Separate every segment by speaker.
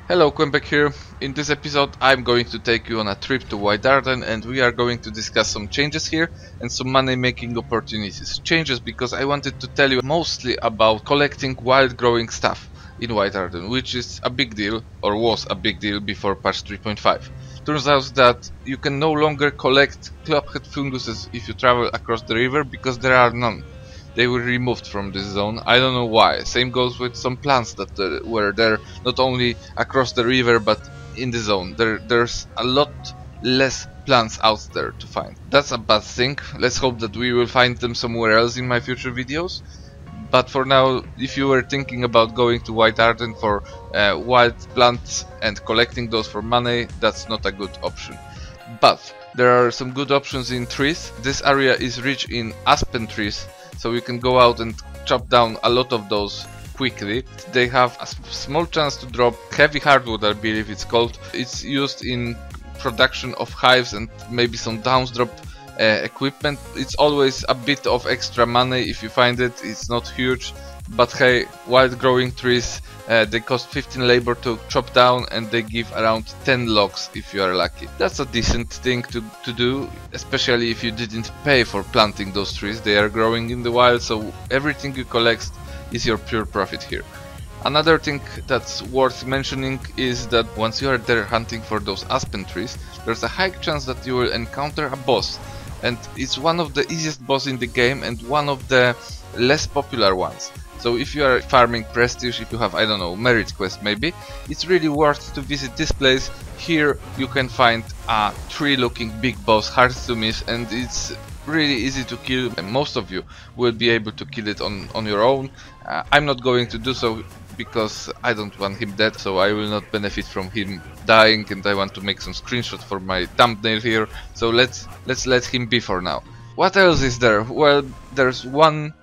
Speaker 1: Hello, Qembek here. In this episode I'm going to take you on a trip to White Arden and we are going to discuss some changes here and some money making opportunities. Changes because I wanted to tell you mostly about collecting wild growing stuff in White Arden, which is a big deal, or was a big deal before patch 3.5. Turns out that you can no longer collect clubhead funguses if you travel across the river because there are none. They were removed from this zone. I don't know why. Same goes with some plants that were there, not only across the river but in the zone. There's a lot less plants out there to find. That's a bad thing. Let's hope that we will find them somewhere else in my future videos. But for now, if you were thinking about going to White Arden for wild plants and collecting those for money, that's not a good option. But there are some good options in trees. This area is rich in aspen trees, so you can go out and chop down a lot of those quickly. They have a small chance to drop heavy hardwood, I believe it's called. It's used in production of hives and maybe some downsdrop equipment. It's always a bit of extra money if you find it. It's not huge, but hey, wild growing trees, they cost 15 labor to chop down and they give around 10 logs if you are lucky. That's a decent thing to do, especially if you didn't pay for planting those trees. They are growing in the wild, so everything you collect is your pure profit here. Another thing that's worth mentioning is that once you are there hunting for those aspen trees, there's a high chance that you will encounter a boss, and it's one of the easiest boss in the game and one of the less popular ones. So if you are farming prestige, if you have, I don't know, merit quest maybe, it's really worth to visit this place. Here you can find a tree looking big boss, hard to miss, and it's really easy to kill, and most of you will be able to kill it on your own. I'm not going to do so because I don't want him dead, so I will not benefit from him dying, and I want to make some screenshots for my thumbnail here, so let's let him be for now. What else is there? Well, there's one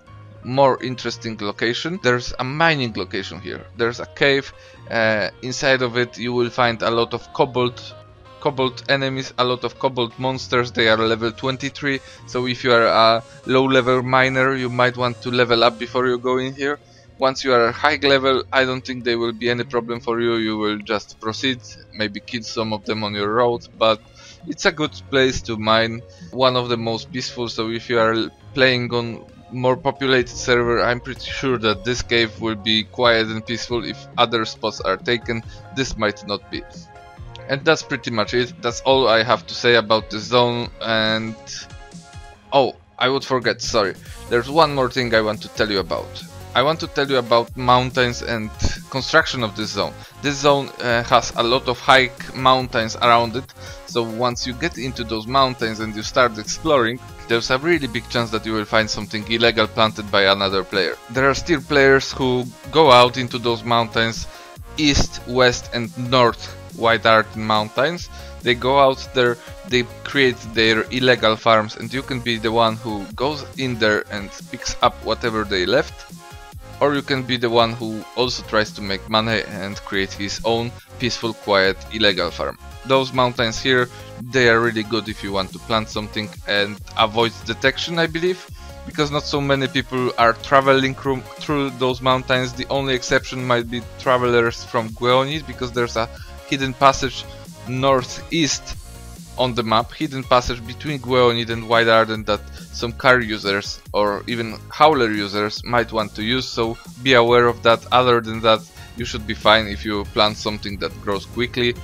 Speaker 1: more interesting location. There's a mining location here. There's a cave. Inside of it you will find a lot of cobalt enemies, a lot of cobalt monsters. They are level 23, so if you are a low level miner you might want to level up before you go in here. Once you are high level, I don't think there will be any problem for you. You will just proceed, maybe kill some of them on your road, but it's a good place to mine, one of the most peaceful. So if you are playing on more populated server, I'm pretty sure that this cave will be quiet and peaceful. If other spots are taken, this might not be. And that's pretty much it. That's all I have to say about this zone. And oh, I would forget, sorry. There's one more thing I want to tell you about. I want to tell you about mountains and construction of this zone. This zone has a lot of high mountains around it, so once you get into those mountains and you start exploring, there's a really big chance that you will find something illegal planted by another player. There are still players who go out into those mountains, east, west and north White Arden mountains. They go out there, they create their illegal farms, and you can be the one who goes in there and picks up whatever they left. Or you can be the one who also tries to make money and create his own peaceful, quiet, illegal farm. Those mountains here, they are really good if you want to plant something and avoid detection, I believe, because not so many people are traveling through those mountains. The only exception might be travelers from Gueonid, because there's a hidden passage northeast on the map, hidden passage between Gueonid and White Arden that some car users or even howler users might want to use, so be aware of that. Other than that, you should be fine. If you plant something that grows quickly,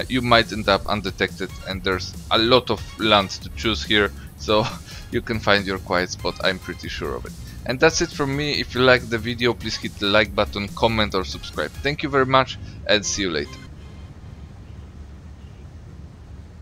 Speaker 1: you might end up undetected, and there's a lot of lands to choose here, so you can find your quiet spot, I'm pretty sure of it. And that's it from me. If you liked the video, please hit the like button, comment or subscribe. Thank you very much and see you later.